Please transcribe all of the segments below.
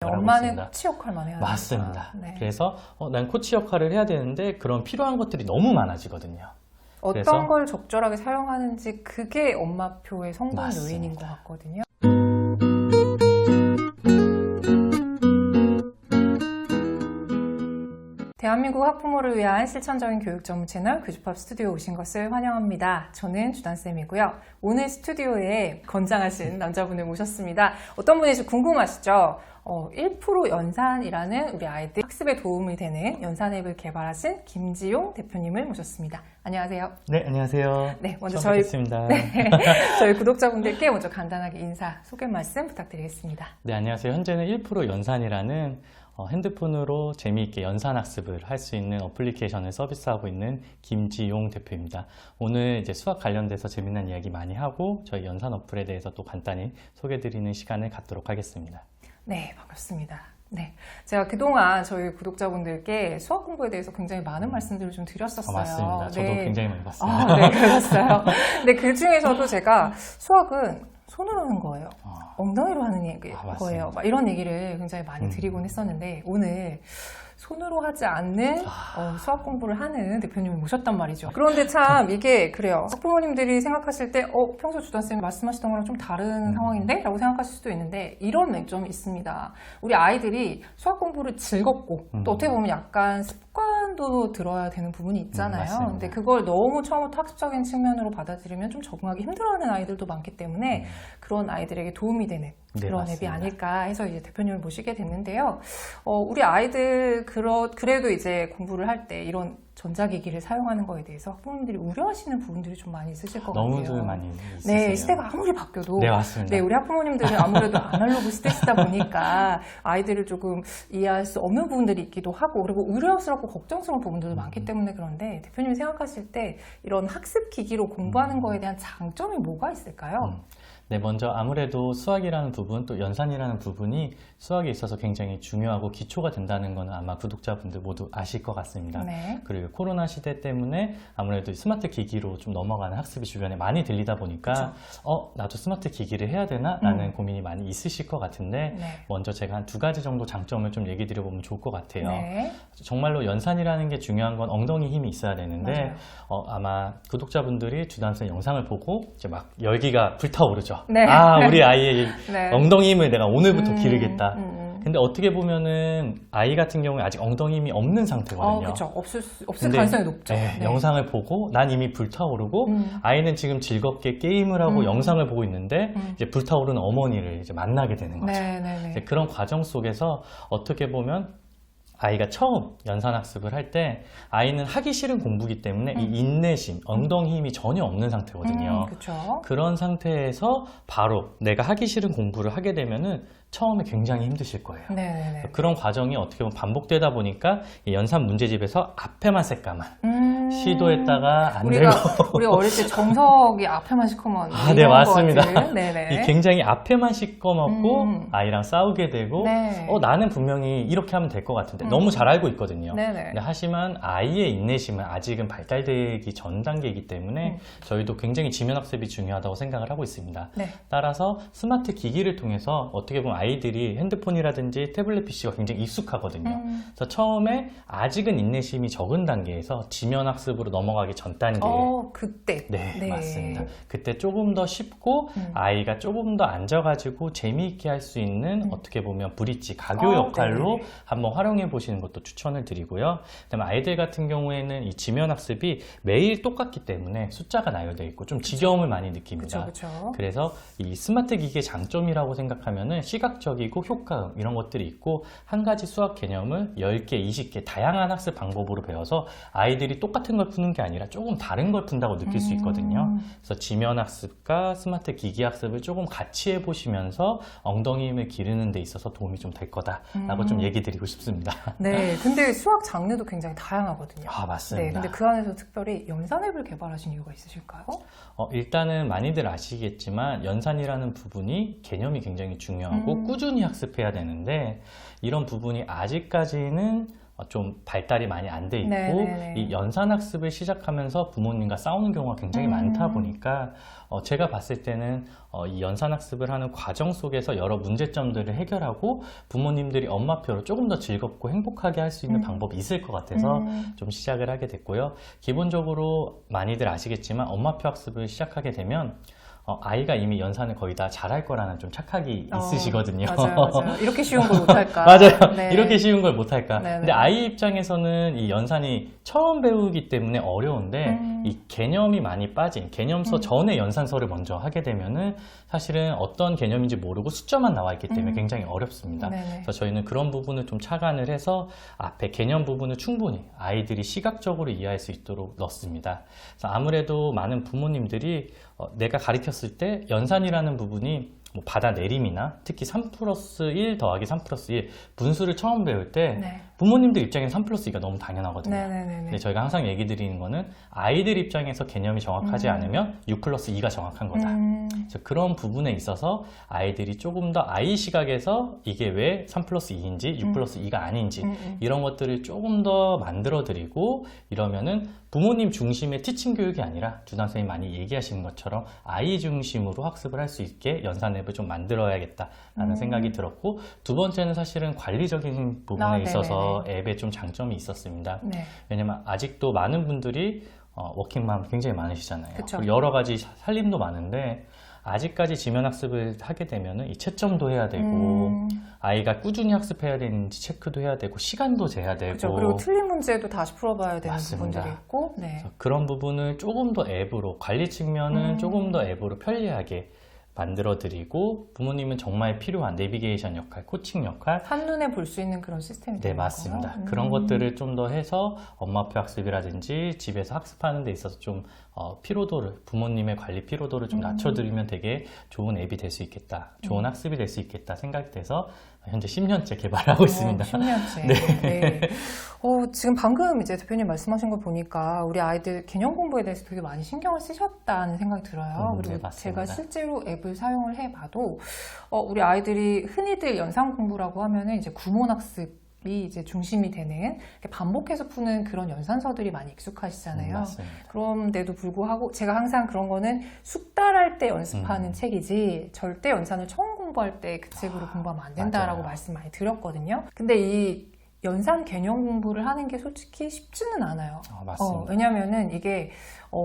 엄마는 있습니다. 코치 역할만 해야 맞습니다. 되니까. 네. 그래서 난 코치 역할을 해야 되는데 그런 필요한 것들이 너무 많아지거든요. 어떤 걸 적절하게 사용하는지 그게 엄마표의 성공 맞습니다. 요인인 것 같거든요. 대한민국 학부모를 위한 실천적인 교육 전문 채널 교주팝 스튜디오에 오신 것을 환영합니다. 저는 주단쌤이고요. 오늘 스튜디오에 건장하신 남자분을 모셨습니다. 어떤 분인지 궁금하시죠? 1% 연산이라는 우리 아이들 학습에 도움이 되는 연산 앱을 개발하신 김지용 대표님을 모셨습니다. 안녕하세요. 네, 안녕하세요. 네, 먼저 처음 뵙겠습니다. 저희 구독자분들께 먼저 간단하게 인사, 소개 말씀 부탁드리겠습니다. 네, 안녕하세요. 현재는 1% 연산이라는 핸드폰으로 재미있게 연산 학습을 할 수 있는 어플리케이션을 서비스하고 있는 김지용 대표입니다. 오늘 이제 수학 관련돼서 재미난 이야기 많이 하고 저희 연산 어플에 대해서 또 간단히 소개드리는 시간을 갖도록 하겠습니다. 네, 반갑습니다. 네, 제가 그동안 저희 구독자분들께 수학 공부에 대해서 굉장히 많은 말씀들을 좀 드렸었어요. 맞습니다. 저도 네. 굉장히 많이 봤습니다. 네, 그러셨어요. 근데 그 중에서도 제가 수학은 손으로 하는 거예요. 엉덩이로 하는 거예요. 막 이런 얘기를 굉장히 많이 드리곤 했었는데 오늘 손으로 하지 않는 수학 공부를 하는 대표님을 모셨단 말이죠. 그런데 참 이게 그래요. 학부모님들이 생각하실 때 평소 주단쌤이 말씀하시던 거랑 좀 다른 상황인데? 라고 생각하실 수도 있는데 이런 맹점이 있습니다. 우리 아이들이 수학 공부를 즐겁고 또 어떻게 보면 약간 습관도 들어야 되는 부분이 있잖아요. 근데 그걸 너무 처음부터 학습적인 측면으로 받아들이면 좀 적응하기 힘들어하는 아이들도 많기 때문에 그런 아이들에게 도움이 되는 그런 앱이 아닐까 해서 이제 대표님을 모시게 됐는데요. 우리 아이들 그래도 이제 공부를 할 때 이런 전자기기를 사용하는 거에 대해서 학부모님들이 우려하시는 부분들이 좀 많이 있으실 것 같아요. 너무들 많이 있으세요. 네, 시대가 아무리 바뀌어도 네, 맞습니다. 네, 우리 학부모님들은 아무래도 아날로그 시대시다 보니까 아이들을 조금 이해할 수 없는 부분들이 있기도 하고 그리고 우려스럽고 걱정스러운 부분들도 많기 때문에 그런데 대표님이 생각하실 때 이런 학습 기기로 공부하는 거에 대한 장점이 뭐가 있을까요? 네, 먼저 아무래도 수학이라는 부분 또 연산이라는 부분이 수학에 있어서 굉장히 중요하고 기초가 된다는 것은 아마 구독자분들 모두 아실 것 같습니다. 네. 그리고 코로나 시대 때문에 아무래도 스마트 기기로 좀 넘어가는 학습이 주변에 많이 들리다 보니까 나도 스마트 기기를 해야 되나? 라는 고민이 많이 있으실 것 같은데 먼저 제가 한 2가지 정도 장점을 좀 얘기 드려보면 좋을 것 같아요. 정말로 연산이라는 게 중요한 건 엉덩이 힘이 있어야 되는데 아마 구독자분들이 주단쌤 영상을 보고 이제 막 열기가 불타오르죠. 네. 우리 아이의 엉덩이 힘을 내가 오늘부터 기르겠다. 근데 어떻게 보면은 아이 같은 경우에 아직 엉덩이 힘이 없는 상태거든요. 그렇죠. 없을 가능성이 높죠. 네. 영상을 보고 난 이미 불타오르고 아이는 지금 즐겁게 게임을 하고 영상을 보고 있는데 이제 불타오르는 어머니를 이제 만나게 되는 거죠. 이제 그런 과정 속에서 어떻게 보면 아이가 처음 연산학습을 할 때 아이는 하기 싫은 공부기 때문에 이 인내심, 엉덩이 힘이 전혀 없는 상태거든요. 그런 상태에서 바로 내가 하기 싫은 공부를 하게 되면은 처음에 굉장히 힘드실 거예요. 그런 과정이 어떻게 보면 반복되다 보니까 이 연산 문제집에서 앞에만 새까만 시도했다가 안 되고 우리가 어릴 때 정석이 앞에만 시커먼 네, 맞습니다. 이 굉장히 앞에만 시꺼멓고 아이랑 싸우게 되고 나는 분명히 이렇게 하면 될 것 같은데 너무 잘 알고 있거든요. 근데 하지만 아이의 인내심은 아직은 발달되기 전 단계이기 때문에 저희도 굉장히 지면학습이 중요하다고 생각을 하고 있습니다. 따라서 스마트 기기를 통해서 어떻게 보면 아이들이 핸드폰이라든지 태블릿 PC가 굉장히 익숙하거든요. 그래서 처음에 아직은 인내심이 적은 단계에서 지면학습으로 넘어가기 전 단계에 그때 네, 맞습니다. 그때 조금 더 쉽고 아이가 조금 더 앉아가지고 재미있게 할 수 있는 어떻게 보면 브릿지, 가교 역할로 한번 활용해 보시는 것도 추천을 드리고요. 그다음에 아이들 같은 경우에는 이 지면학습이 매일 똑같기 때문에 숫자가 나열되어 있고 좀 지겨움을 많이 느낍니다. 그래서 이 스마트 기기의 장점이라고 생각하면은 시각적이고 효과음 이런 것들이 있고 한 가지 수학 개념을 10개, 20개 다양한 학습 방법으로 배워서 아이들이 똑같은 걸 푸는 게 아니라 조금 다른 걸 푼다고 느낄 수 있거든요. 그래서 지면학습과 스마트 기기 학습을 조금 같이 해보시면서 엉덩이 힘을 기르는 데 있어서 도움이 좀 될 거다라고 좀 얘기 드리고 싶습니다. 네, 근데 수학 장르도 굉장히 다양하거든요. 맞습니다. 네, 근데 그 안에서 특별히 연산 앱을 개발하신 이유가 있으실까요? 일단은 많이들 아시겠지만 연산이라는 부분이 개념이 굉장히 중요하고 꾸준히 학습해야 되는데 이런 부분이 아직까지는 좀 발달이 많이 안 돼 있고 네네네. 이 연산학습을 시작하면서 부모님과 싸우는 경우가 굉장히 많다 보니까 제가 봤을 때는 이 연산학습을 하는 과정 속에서 여러 문제점들을 해결하고 부모님들이 엄마표로 조금 더 즐겁고 행복하게 할 수 있는 방법이 있을 것 같아서 좀 시작을 하게 됐고요. 기본적으로 많이들 아시겠지만 엄마표 학습을 시작하게 되면 아이가 이미 연산을 거의 다 잘할 거라는 좀 착각이 있으시거든요. 맞아요. 이렇게 쉬운 걸 못할까? 맞아요. 네. 이렇게 쉬운 걸 못할까? 네네. 근데 아이 입장에서는 이 연산이 처음 배우기 때문에 어려운데 이 개념이 많이 빠진 개념서 전에 연산서를 먼저 하게 되면은 사실은 어떤 개념인지 모르고 숫자만 나와 있기 때문에 굉장히 어렵습니다. 네네. 그래서 저희는 그런 부분을 좀 차관을 해서 앞에 개념 부분을 충분히 아이들이 시각적으로 이해할 수 있도록 넣습니다. 그래서 아무래도 많은 부모님들이 내가 가르쳤을 때 연산이라는 부분이 뭐 받아내림이나 특히 3+1 더하기 3+1 분수를 처음 배울 때 네. 부모님들 입장에서 3+2가 너무 당연하거든요. 네네네. 근데 저희가 항상 얘기 드리는 거는 아이들 입장에서 개념이 정확하지 않으면 6+2가 정확한 거다. 그래서 그런 부분에 있어서 아이들이 조금 더 아이 시각에서 이게 왜 3+2인지 6+2가 아닌지 이런 것들을 조금 더 만들어 드리고 이러면은 부모님 중심의 티칭 교육이 아니라 주단 선생님이 많이 얘기하시는 것처럼 아이 중심으로 학습을 할 수 있게 연산 앱을 좀 만들어야겠다라는 생각이 들었고 두 번째는 사실은 관리적인 부분에 있어서 앱에 좀 장점이 있었습니다. 네. 왜냐면 아직도 많은 분들이 워킹맘 굉장히 많으시잖아요. 그쵸. 그리고 여러 가지 살림도 많은데 아직까지 지면학습을 하게 되면은 이 채점도 해야 되고 아이가 꾸준히 학습해야 되는지 체크도 해야 되고 시간도 재야 되고 그렇죠. 그리고 틀린 문제도 다시 풀어봐야 되는 맞습니다. 부분들이 있고 네. 그래서 그런 부분을 조금 더 앱으로 관리 측면은 조금 더 앱으로 편리하게 만들어드리고 부모님은 정말 필요한 내비게이션 역할, 코칭 역할 한눈에 볼 수 있는 그런 시스템이 네, 되는 맞습니다. 거예요? 그런 것들을 좀 더 해서 엄마표 학습이라든지 집에서 학습하는 데 있어서 좀 피로도를, 부모님의 관리 피로도를 좀 낮춰드리면 되게 좋은 앱이 될 수 있겠다. 좋은 학습이 될 수 있겠다 생각이 돼서 현재 10년째 개발하고 있습니다. 10년째. 네. 네. 지금 방금 이제 대표님 말씀하신 거 보니까 우리 아이들 개념 공부에 대해서 되게 많이 신경을 쓰셨다는 생각이 들어요. 그리고 네, 맞습니다. 제가 실제로 앱을 사용을 해봐도 우리 아이들이 흔히들 연상 공부라고 하면은 이제 구몬학습 이 이제 중심이 되는 이렇게 반복해서 푸는 그런 연산서들이 많이 익숙하시잖아요. 맞습니다. 그런데도 불구하고 제가 항상 그런 거는 숙달할 때 연습하는 책이지 절대 연산을 처음 공부할 때 그 책으로 공부하면 안 된다라고 맞아요. 말씀 많이 드렸거든요. 근데 이 연산 개념 공부를 하는 게 솔직히 쉽지는 않아요. 맞습니다. 왜냐면은 이게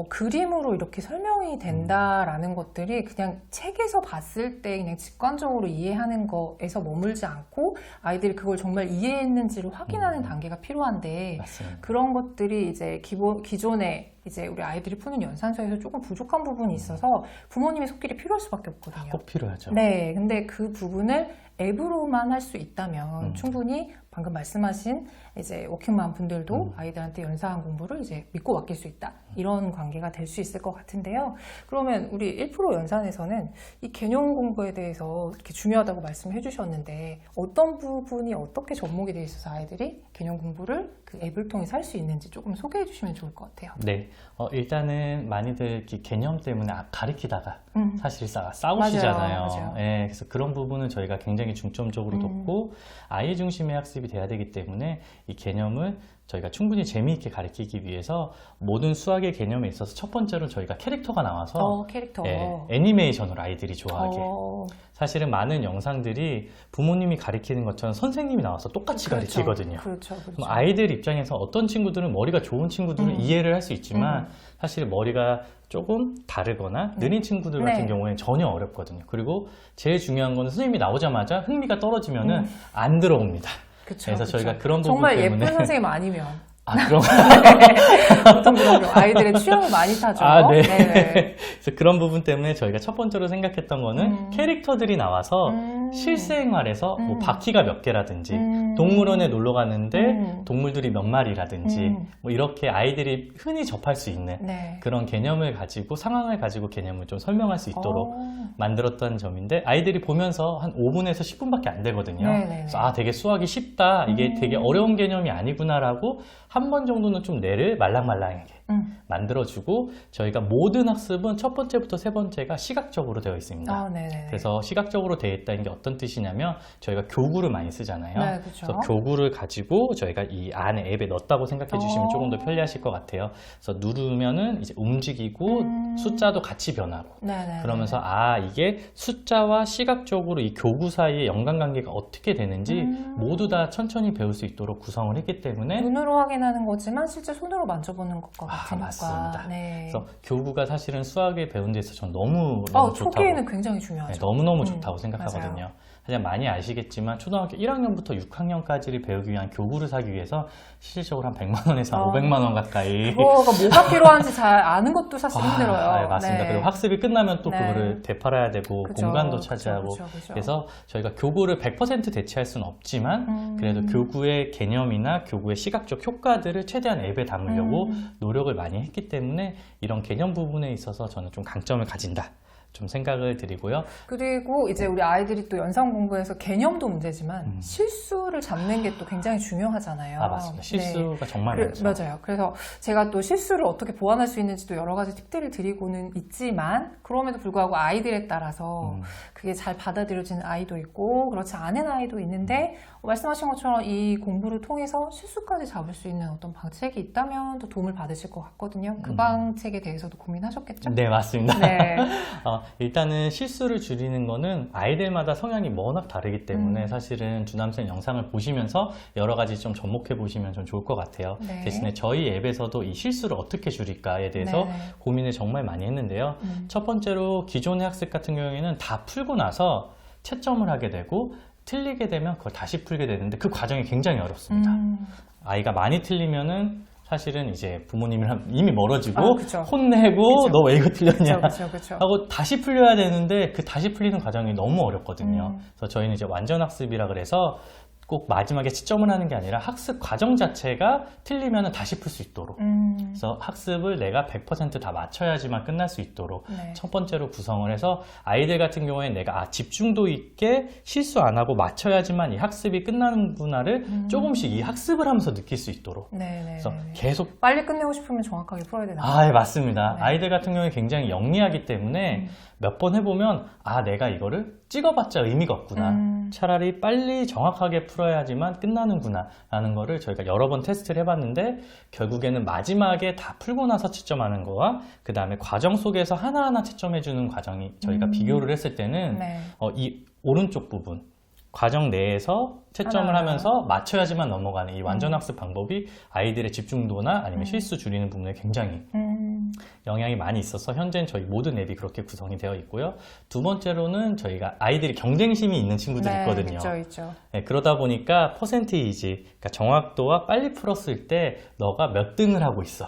그림으로 이렇게 설명이 된다라는 것들이 그냥 책에서 봤을 때 그냥 직관적으로 이해하는 거에서 머물지 않고 아이들이 그걸 정말 이해했는지를 확인하는 단계가 필요한데 맞습니다. 그런 것들이 이제 기존에 이제 우리 아이들이 푸는 연산서에서 조금 부족한 부분이 있어서 부모님의 손길이 필요할 수밖에 없거든요. 꼭 필요하죠. 네, 근데 그 부분을 앱으로만 할 수 있다면 충분히 방금 말씀하신 이제 워킹맘 분들도 아이들한테 연산 공부를 이제 믿고 맡길 수 있다. 이런 관계가 될 수 있을 것 같은데요. 그러면 우리 1% 연산에서는 이 개념 공부에 대해서 이렇게 중요하다고 말씀해 주셨는데 어떤 부분이 어떻게 접목이 돼 있어서 아이들이 개념 공부를 그 앱을 통해서 할 수 있는지 조금 소개해 주시면 좋을 것 같아요. 네, 일단은 많이들 이렇게 개념 때문에 가리키다가 사실 싸우시잖아요. 맞아요. 예, 그래서 그런 부분은 저희가 굉장히 중점적으로 뒀고 아이 중심의 학습이 돼야 되기 때문에 이 개념을 저희가 충분히 재미있게 가르치기 위해서 모든 수학의 개념에 있어서 첫 번째로 저희가 캐릭터가 나와서 캐릭터. 애니메이션으로 아이들이 좋아하게 어. 사실은 많은 영상들이 부모님이 가르치는 것처럼 선생님이 나와서 똑같이 가르치거든요. 그렇죠. 그럼 아이들 입장에서 어떤 친구들은 머리가 좋은 친구들은 이해를 할 수 있지만 사실 머리가 조금 다르거나 느린 친구들 같은 경우에는 전혀 어렵거든요. 그리고 제일 중요한 거는 선생님이 나오자마자 흥미가 떨어지면은 안 들어옵니다. 그래서 저희가 그런 부분 정말 때문에 예쁜 선생님 아니면 그럼 보통 그런 아이들의 취향을 많이 타죠. 네. 네네. 그래서 그런 부분 때문에 저희가 첫 번째로 생각했던 거는 캐릭터들이 나와서 실생활에서 뭐 바퀴가 몇 개라든지 동물원에 놀러 갔는데 동물들이 몇 마리라든지 뭐 이렇게 아이들이 흔히 접할 수 있는 그런 개념을 가지고 상황을 가지고 개념을 좀 설명할 수 있도록 만들었던 점인데 아이들이 보면서 한 5분에서 10분밖에 안 되거든요. 그래서 되게 수학이 쉽다. 이게 되게 어려운 개념이 아니구나라고 한 번 정도는 좀 뇌를 말랑말랑하게 만들어주고 저희가 모든 학습은 첫 번째부터 세 번째가 시각적으로 되어 있습니다. 그래서 시각적으로 되어 있다는 게 어떤 뜻이냐면 저희가 교구를 많이 쓰잖아요. 네, 그렇죠. 그래서 교구를 가지고 저희가 이 안에 앱에 넣었다고 생각해 주시면 조금 더 편리하실 것 같아요. 그래서 누르면은 이제 움직이고 숫자도 같이 변하고 그러면서 이게 숫자와 시각적으로 이 교구 사이의 연관관계가 어떻게 되는지 모두 다 천천히 배울 수 있도록 구성을 했기 때문에 눈으로 확인하는 거지만 실제 손으로 만져보는 것과 같은 맞습니다. 네. 그래서 교구가 사실은 수학을 배우는 데 있어서 전 너무 좋다고 초기에는 굉장히 중요하죠. 너무너무 좋다고 생각하거든요. 맞아요. 하지만 많이 아시겠지만 초등학교 1학년부터 6학년까지를 배우기 위한 교구를 사기 위해서 실질적으로 한 100만 원에서 500만 원 가까이 그거가 뭐가 필요한지 잘 아는 것도 사실 힘들어요. 맞습니다. 그리고 학습이 끝나면 또 그거를 되팔아야 되고 그쵸, 공간도 차지하고 그쵸. 그래서 저희가 교구를 100% 대체할 수는 없지만 그래도 교구의 개념이나 교구의 시각적 효과들을 최대한 앱에 담으려고 노력을 많이 했기 때문에 이런 개념 부분에 있어서 저는 좀 강점을 가진다. 좀 생각을 드리고요. 그리고 이제 우리 아이들이 또 연상 공부에서 개념도 문제지만 실수를 잡는 게 또 굉장히 중요하잖아요. 맞습니다. 실수가 정말 많죠. 맞아요. 그래서 제가 또 실수를 어떻게 보완할 수 있는지도 여러 가지 팁들을 드리고는 있지만 그럼에도 불구하고 아이들에 따라서 그게 잘 받아들여지는 아이도 있고 그렇지 않은 아이도 있는데 말씀하신 것처럼 이 공부를 통해서 실수까지 잡을 수 있는 어떤 방책이 있다면 또 도움을 받으실 것 같거든요. 그 방책에 대해서도 고민하셨겠죠? 네, 맞습니다. 네. 일단은 실수를 줄이는 거는 아이들마다 성향이 워낙 다르기 때문에 사실은 주남쌤 영상을 보시면서 여러 가지 좀 접목해 보시면 좀 좋을 것 같아요. 대신에 저희 앱에서도 이 실수를 어떻게 줄일까에 대해서 고민을 정말 많이 했는데요. 첫 번째로 기존의 학습 같은 경우에는 다 풀고 나서 채점을 하게 되고 틀리게 되면 그걸 다시 풀게 되는데 그 과정이 굉장히 어렵습니다. 아이가 많이 틀리면은 사실은 이제 부모님이랑 이미 멀어지고 혼내고 너 왜 이거 틀렸냐 하고 다시 풀려야 되는데 그 다시 풀리는 과정이 너무 어렵거든요. 그래서 저희는 이제 완전 학습이라 그래서 꼭 마지막에 채점을 하는 게 아니라 학습 과정 자체가 틀리면 다시 풀 수 있도록 그래서 학습을 내가 100% 다 맞춰야지만 끝날 수 있도록 첫 번째로 구성을 해서 아이들 같은 경우에 내가 집중도 있게 실수 안 하고 맞춰야지만 이 학습이 끝나는구나를 조금씩 이 학습을 하면서 느낄 수 있도록 그래서 계속 빨리 끝내고 싶으면 정확하게 풀어야 되나? 맞습니다. 아이들 같은 경우에 굉장히 영리하기 때문에 몇 번 해보면 내가 이거를 찍어봤자 의미가 없구나. 차라리 빨리 정확하게 풀어야지만 끝나는구나 라는 거를 저희가 여러 번 테스트를 해봤는데 결국에는 마지막에 다 풀고 나서 채점하는 거와 그 다음에 과정 속에서 하나하나 채점해주는 과정이 저희가 비교를 했을 때는 이 오른쪽 부분 과정 내에서 채점을 하면서 맞춰야지만 넘어가는 이 완전학습 방법이 아이들의 집중도나 아니면 실수 줄이는 부분에 굉장히 영향이 많이 있어서 현재는 저희 모든 앱이 그렇게 구성이 되어 있고요. 두 번째로는 저희가 아이들이 경쟁심이 있는 친구들이 있거든요. 있죠. 그러다 보니까 퍼센테이지, 그러니까 정확도와 빨리 풀었을 때 너가 몇 등을 하고 있어.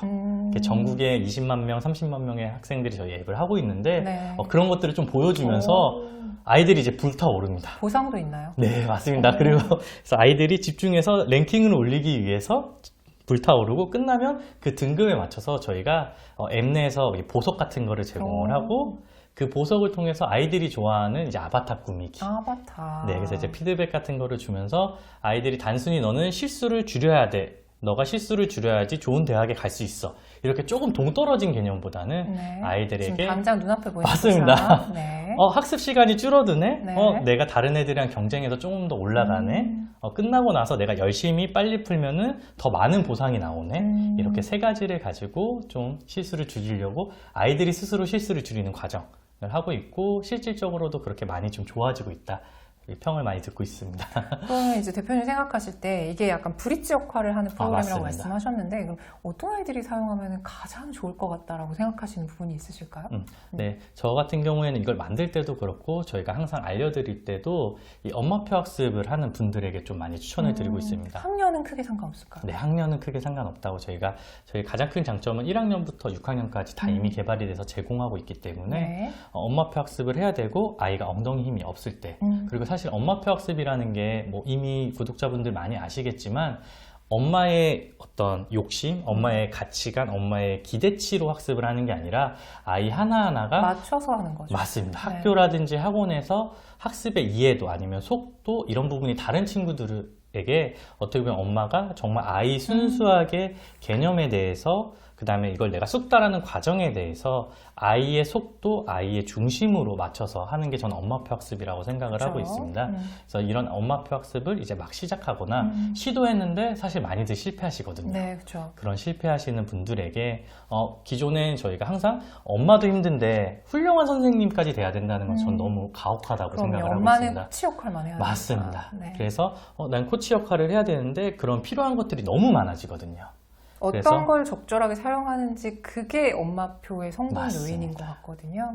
전국에 20만 명, 30만 명의 학생들이 저희 앱을 하고 있는데 그런 것들을 좀 보여주면서 아이들이 이제 불타오릅니다. 보상도 있나요? 네, 맞습니다. 그리고 그래서 아이들이 집중해서 랭킹을 올리기 위해서 불타오르고 끝나면 그 등급에 맞춰서 저희가 앱 내에서 보석 같은 거를 제공을 하고 그 보석을 통해서 아이들이 좋아하는 이제 아바타 꾸미기. 네, 그래서 이제 피드백 같은 거를 주면서 아이들이 단순히 너는 실수를 줄여야 돼. 너가 실수를 줄여야지 좋은 대학에 갈 수 있어. 이렇게 조금 동떨어진 개념보다는 아이들에게 지금 당장 눈앞에 보이는 맞습니다. 학습 시간이 줄어드네. 내가 다른 애들이랑 경쟁해서 조금 더 올라가네. 끝나고 나서 내가 열심히 빨리 풀면은 더 많은 보상이 나오네. 이렇게 세 가지를 가지고 좀 실수를 줄이려고 아이들이 스스로 실수를 줄이는 과정을 하고 있고 실질적으로도 그렇게 많이 좀 좋아지고 있다. 평을 많이 듣고 있습니다. 그러면 이제 대표님 생각하실 때 이게 약간 브릿지 역할을 하는 프로그램이라고 말씀하셨는데 그럼 어떤 아이들이 사용하면 가장 좋을 것 같다라고 생각하시는 부분이 있으실까요? 네, 저 같은 경우에는 이걸 만들 때도 그렇고 저희가 항상 알려드릴 때도 이 엄마표 학습을 하는 분들에게 좀 많이 추천을 드리고 있습니다. 학년은 크게 상관없을까요? 네, 학년은 크게 상관없다고 저희 가장 큰 장점은 1학년부터 6학년까지 다 이미 개발이 돼서 제공하고 있기 때문에 엄마표 학습을 해야 되고 아이가 엉덩이 힘이 없을 때 그리고 사실 엄마표 학습이라는 게 뭐 이미 구독자분들 많이 아시겠지만 엄마의 어떤 욕심, 엄마의 가치관, 엄마의 기대치로 학습을 하는 게 아니라 아이 하나하나가 맞춰서 하는 거죠. 맞습니다. 학교라든지 학원에서 학습의 이해도 아니면 속도 이런 부분이 다른 친구들에게 어떻게 보면 엄마가 정말 아이 순수하게 개념에 대해서 그 다음에 이걸 내가 쑥다라는 과정에 대해서 아이의 속도, 아이의 중심으로 맞춰서 하는 게 저는 엄마표 학습이라고 생각을 하고 있습니다. 그래서 이런 엄마표 학습을 이제 막 시작하거나 시도했는데 사실 많이들 실패하시거든요. 네, 그렇죠. 그런 실패하시는 분들에게 기존엔 저희가 항상 엄마도 힘든데 훌륭한 선생님까지 돼야 된다는 건 전 너무 가혹하다고 생각을 하고 엄마는 있습니다. 코치 역할만 해야 맞습니다. 네. 그래서 난 코치 역할을 해야 되는데 그런 필요한 것들이 너무 많아지거든요. 어떤 그래서 걸 적절하게 사용하는지 그게 엄마표의 성공 맞습니다. 요인인 것 같거든요.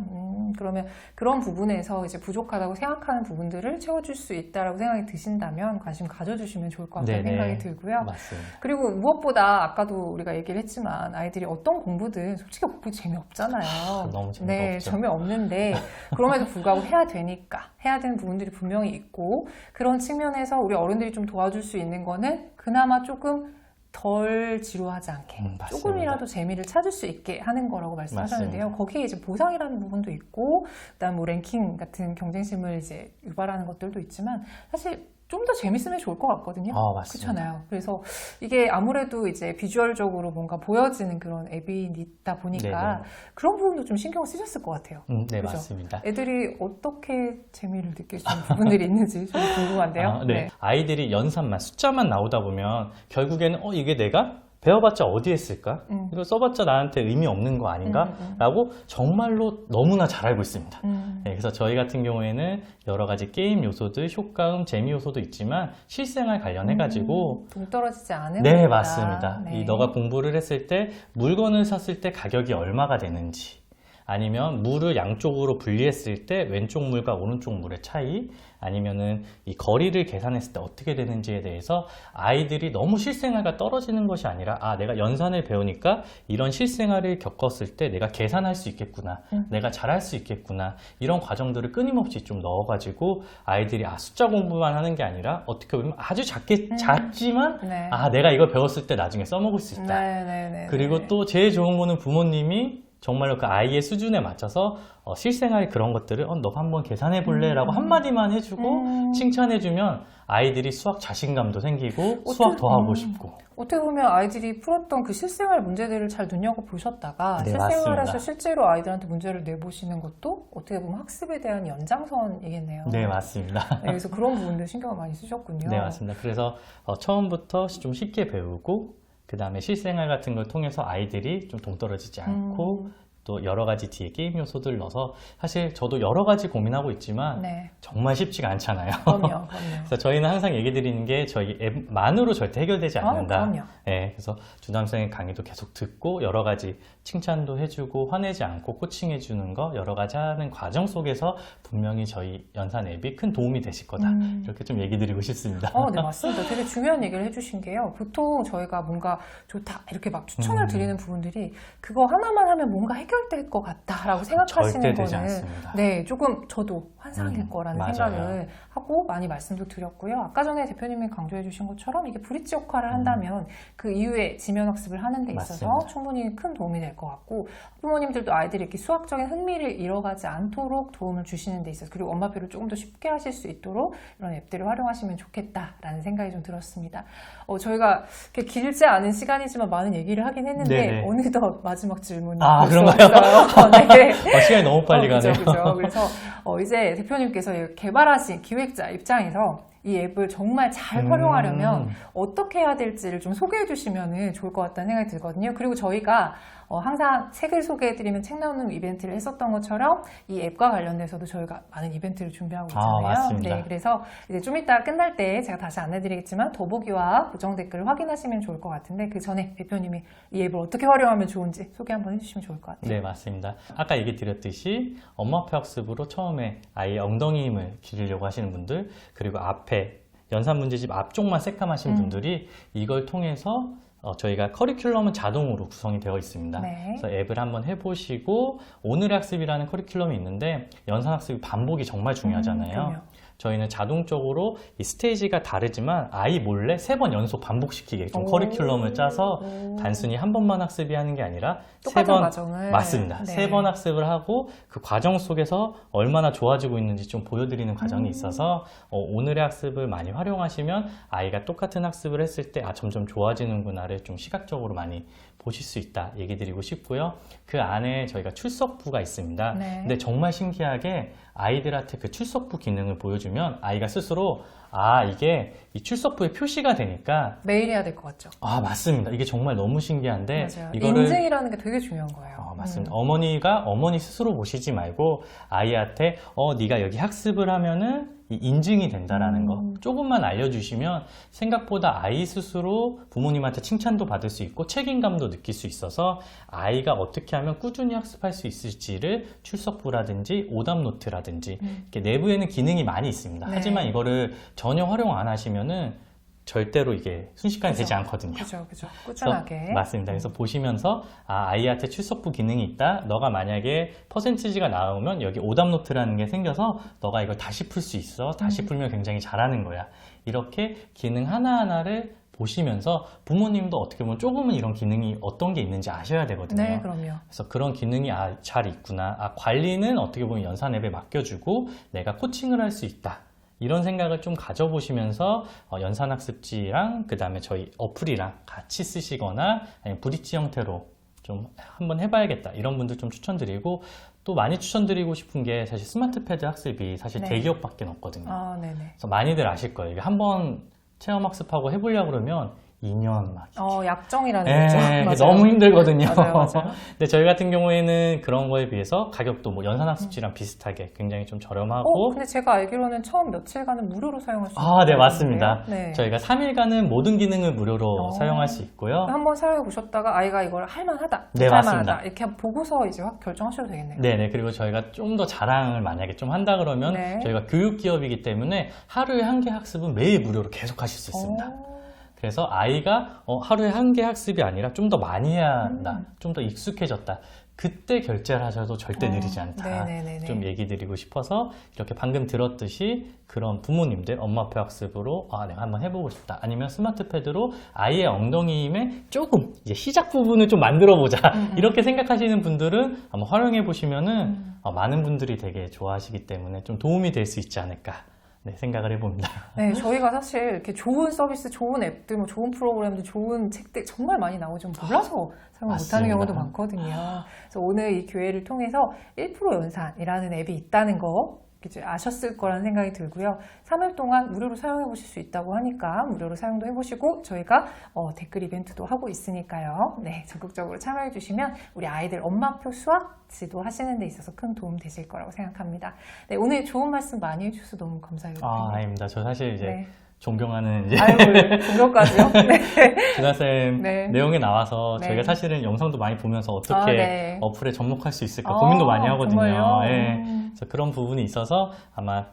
그러면 그런 부분에서 이제 부족하다고 생각하는 부분들을 채워줄 수 있다라고 생각이 드신다면 관심 가져주시면 좋을 것 같다는 네네. 생각이 들고요. 맞습니다. 그리고 무엇보다 아까도 우리가 얘기를 했지만 아이들이 어떤 공부든 솔직히 공부 재미없잖아요. 너무 재미가 네, 없죠. 재미없는데 그럼에도 불구하고 해야 되니까 해야 되는 부분들이 분명히 있고 그런 측면에서 우리 어른들이 좀 도와줄 수 있는 거는 그나마 조금 덜 지루하지 않게 맞습니다. 조금이라도 재미를 찾을 수 있게 하는 거라고 말씀하셨는데요. 맞습니다. 거기에 이제 보상이라는 부분도 있고 그다음 뭐 랭킹 같은 경쟁심을 이제 유발하는 것들도 있지만 사실 좀 더 재밌으면 좋을 것 같거든요. 맞습니다. 그렇잖아요. 그래서 이게 아무래도 이제 비주얼적으로 뭔가 보여지는 그런 앱이 있다 보니까 네네. 그런 부분도 좀 신경 쓰셨을 것 같아요. 네, 그죠? 맞습니다. 애들이 어떻게 재미를 느낄 수 있는 부분들이 있는지 좀 궁금한데요. 네. 아이들이 연산만, 숫자만 나오다 보면 결국에는 이게 내가 배워봤자 어디에 쓸까? 이거 써봤자 나한테 의미 없는 거 아닌가? 라고 정말로 너무나 잘 알고 있습니다. 네, 그래서 저희 같은 경우에는 여러 가지 게임 요소들, 효과음, 재미 요소도 있지만 실생활 관련해가지고 동떨어지지 않은 네, 거다. 맞습니다. 네. 너가 공부를 했을 때 물건을 샀을 때 가격이 얼마가 되는지 아니면 물을 양쪽으로 분리했을 때 왼쪽 물과 오른쪽 물의 차이 아니면은 이 거리를 계산했을 때 어떻게 되는지에 대해서 아이들이 너무 실생활과 떨어지는 것이 아니라 내가 연산을 배우니까 이런 실생활을 겪었을 때 내가 계산할 수 있겠구나 내가 잘할 수 있겠구나 이런 과정들을 끊임없이 좀 넣어가지고 아이들이 숫자 공부만 하는 게 아니라 어떻게 보면 아주 작지만 네. 내가 이걸 배웠을 때 나중에 써먹을 수 있다. 네. 그리고 또 제일 좋은 거는 부모님이 정말로 그 아이의 수준에 맞춰서 실생활 그런 것들을 너가 한번 계산해 볼래? 라고 한마디만 해주고 칭찬해주면 아이들이 수학 자신감도 생기고 수학 더 하고 싶고 어떻게 보면 아이들이 풀었던 그 실생활 문제들을 잘 눈여겨보셨다가 네, 실생활에서 맞습니다. 실제로 아이들한테 문제를 내보시는 것도 어떻게 보면 학습에 대한 연장선이겠네요. 네, 맞습니다. 네, 그래서 그런 부분들 신경을 많이 쓰셨군요. 네, 맞습니다. 그래서 처음부터 좀 쉽게 배우고 그 다음에 실생활 같은 걸 통해서 아이들이 좀 동떨어지지 않고 또 여러 가지 뒤에 게임 요소들 넣어서 사실 저도 여러 가지 고민하고 있지만 네. 정말 쉽지가 않잖아요. 그럼요. 그래서 저희는 항상 얘기 드리는 게 저희 앱만으로 절대 해결되지 않는다. 그럼요. 네, 그래서 주담생의 강의도 계속 듣고 여러 가지 칭찬도 해주고 화내지 않고 코칭해주는 거 여러 가지 하는 과정 속에서 분명히 저희 연산 앱이 큰 도움이 되실 거다. 이렇게 좀 얘기 드리고 싶습니다. 네, 맞습니다. 되게 중요한 얘기를 해주신 게요. 보통 저희가 뭔가 좋다 이렇게 막 추천을 드리는 부분들이 그거 하나만 하면 뭔가 해결될 것 같다라고 생각하시는 절대 되지 거는 않습니다. 네, 조금 저도 환상일 거라는 맞아요. 생각을 하고 많이 말씀도 드렸고요. 아까 전에 대표님이 강조해 주신 것처럼 이게 브릿지 역할을 한다면 그 이후에 지면 학습을 하는 데 있어서 맞습니다. 충분히 큰 도움이 될 것 같고 부모님들도 아이들이 이렇게 수학적인 흥미를 잃어가지 않도록 도움을 주시는 데 있어서 그리고 엄마표를 조금 더 쉽게 하실 수 있도록 이런 앱들을 활용하시면 좋겠다라는 생각이 좀 들었습니다. 저희가 이렇게 길지 않은 시간이지만 많은 얘기를 하긴 했는데 네네. 어느덧 마지막 질문이 그런가요? 네. 시간이 너무 빨리 가네요. 그죠. 그래서 이제 대표님께서 개발하신 기획자 입장에서 이 앱을 정말 잘 활용하려면 어떻게 해야 될지를 좀 소개해 주시면 좋을 것 같다는 생각이 들거든요. 그리고 저희가 항상 책을 소개해드리면 책 나오는 이벤트를 했었던 것처럼 이 앱과 관련돼서도 저희가 많은 이벤트를 준비하고 있잖아요. 맞습니다. 네, 그래서 이제 좀 이따 끝날 때 제가 다시 안내드리겠지만 더보기와 고정 댓글을 확인하시면 좋을 것 같은데 그 전에 대표님이 이 앱을 어떻게 활용하면 좋은지 소개 한번 해주시면 좋을 것 같아요. 네, 맞습니다. 아까 얘기 드렸듯이 엄마표 학습으로 처음에 아이의 엉덩이 힘을 기르려고 하시는 분들 그리고 앞에 연산 문제집 앞쪽만 새까마신 분들이 이걸 통해서 저희가 커리큘럼은 자동으로 구성이 되어 있습니다. 네. 그래서 앱을 한번 해보시고 오늘의 학습이라는 커리큘럼이 있는데 연산 학습이 반복이 정말 중요하잖아요. 그럼요. 저희는 자동적으로 이 스테이지가 다르지만 아이 몰래 3번 연속 반복시키게끔 오. 커리큘럼을 짜서 단순히 한 번만 학습이 하는 게 아니라 똑같은 3번 과정을. 맞습니다. 네. 3번 학습을 하고 그 과정 속에서 얼마나 좋아지고 있는지 좀 보여드리는 과정이 있어서 오늘의 학습을 많이 활용하시면 아이가 똑같은 학습을 했을 때 점점 좋아지는구나를 좀 시각적으로 많이 보실 수 있다 얘기 드리고 싶고요. 그 안에 저희가 출석부가 있습니다. 네. 근데 정말 신기하게 아이들한테 그 출석부 기능을 보여주면 아이가 스스로 이게 이 출석부에 표시가 되니까 매일 해야 될 것 같죠? 맞습니다. 이게 정말 너무 신기한데 맞아요. 이거를 인증이라는 게 되게 중요한 거예요. 맞습니다. 어머니 스스로 보시지 말고 아이한테 네가 여기 학습을 하면은 이 인증이 된다라는 거 조금만 알려주시면 생각보다 아이 스스로 부모님한테 칭찬도 받을 수 있고 책임감도 느낄 수 있어서 아이가 어떻게 하면 꾸준히 학습할 수 있을지를 출석부라든지 오답노트라든지 이렇게 내부에는 기능이 많이 있습니다. 네. 하지만 이거를 전혀 활용 안 하시면은 절대로 이게 순식간에 되지 않거든요. 그죠. 꾸준하게. 맞습니다. 그래서 보시면서 아이한테 출석부 기능이 있다. 너가 만약에 퍼센티지가 나오면 여기 오답노트라는 게 생겨서 너가 이걸 다시 풀 수 있어. 다시 풀면 굉장히 잘하는 거야. 이렇게 기능 하나하나를 보시면서 부모님도 어떻게 보면 조금은 이런 기능이 어떤 게 있는지 아셔야 되거든요. 네, 그럼요. 그래서 그런 기능이 잘 있구나. 관리는 어떻게 보면 연산 앱에 맡겨주고 내가 코칭을 할 수 있다. 이런 생각을 좀 가져보시면서 연산학습지랑 그 다음에 저희 어플이랑 같이 쓰시거나 아니면 브릿지 형태로 좀 한번 해봐야겠다 이런 분들 좀 추천드리고 또 많이 추천드리고 싶은 게 사실 스마트 패드 학습이 사실 네. 대기업밖에 없거든요. 네네. 그래서 많이들 아실 거예요. 이게 한번 체험학습하고 해보려고 그러면 2년 막 약정이라는 거죠. 맞아요. 너무 힘들거든요. 맞아요. 근데 저희 같은 경우에는 그런 거에 비해서 가격도 뭐 연산학습지랑 비슷하게 굉장히 좀 저렴하고 근데 제가 알기로는 처음 며칠간은 무료로 사용할 수 있어요. 네, 맞습니다. 네. 저희가 3일간은 모든 기능을 무료로 사용할 수 있고요. 한번 사용해 보셨다가 아이가 이걸 할만하다, 네, 할만하다 맞습니다. 이렇게 보고서 이제 확 결정하셔도 되겠네요. 네네. 그리고 저희가 좀 더 자랑을 만약에 좀 한다 그러면 네. 저희가 교육기업이기 때문에 하루에 1개 학습은 매일 무료로 계속 하실 수 있습니다. 그래서 아이가 하루에 1개 학습이 아니라 좀 더 많이 해야 한다. 좀 더 익숙해졌다. 그때 결제를 하셔도 절대 느리지 않다. 네네네네. 좀 얘기 드리고 싶어서 이렇게 방금 들었듯이 그런 부모님들 엄마표 학습으로 내가 한번 해보고 싶다. 아니면 스마트 패드로 아이의 엉덩이 힘에 조금 이제 시작 부분을 좀 만들어 보자. 이렇게 생각하시는 분들은 한번 활용해 보시면은 많은 분들이 되게 좋아하시기 때문에 좀 도움이 될 수 있지 않을까. 생각을 해봅니다. 네, 저희가 사실 이렇게 좋은 서비스, 좋은 앱들, 뭐 좋은 프로그램들, 좋은 책들 정말 많이 나오죠. 몰라서 사용 못하는 경우도 많거든요. 그래서 오늘 이 기회를 통해서 1% 연산이라는 앱이 있다는 거 이제 아셨을 거라는 생각이 들고요. 3일 동안 무료로 사용해 보실 수 있다고 하니까 무료로 사용도 해보시고 저희가 댓글 이벤트도 하고 있으니까요. 네, 적극적으로 참여해 주시면 우리 아이들 엄마표 수학 지도 하시는 데 있어서 큰 도움 되실 거라고 생각합니다. 네, 오늘 좋은 말씀 많이 해주셔서 너무 감사해요. 아닙니다. 저 사실 이제 네. 존경하는 이제 존경까지요? 네. 준하쌤 네. 내용에 나와서 네. 저희가 사실은 영상도 많이 보면서 어떻게 네. 어플에 접목할 수 있을까 고민도 많이 하거든요. 정말요? 네. 그래서 그런 부분이 있어서 아마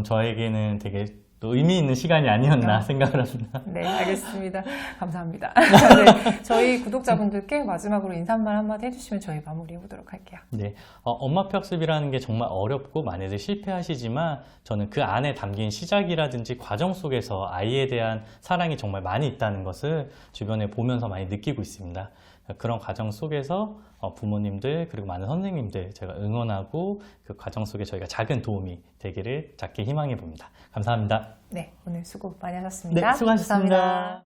저에게는 되게 또 의미 있는 시간이 아니었나 생각을 합니다. 네, 알겠습니다. 감사합니다. 네, 저희 구독자분들께 마지막으로 인사말 한마디 해주시면 저희 마무리해보도록 할게요. 네, 엄마표 학습이라는 게 정말 어렵고 많이들 실패하시지만 저는 그 안에 담긴 시작이라든지 과정 속에서 아이에 대한 사랑이 정말 많이 있다는 것을 주변에 보면서 많이 느끼고 있습니다. 그런 과정 속에서 부모님들 그리고 많은 선생님들 제가 응원하고 그 과정 속에 저희가 작은 도움이 되기를 작게 희망해 봅니다. 감사합니다. 네, 오늘 수고 많이 하셨습니다. 네, 수고하셨습니다. 감사합니다.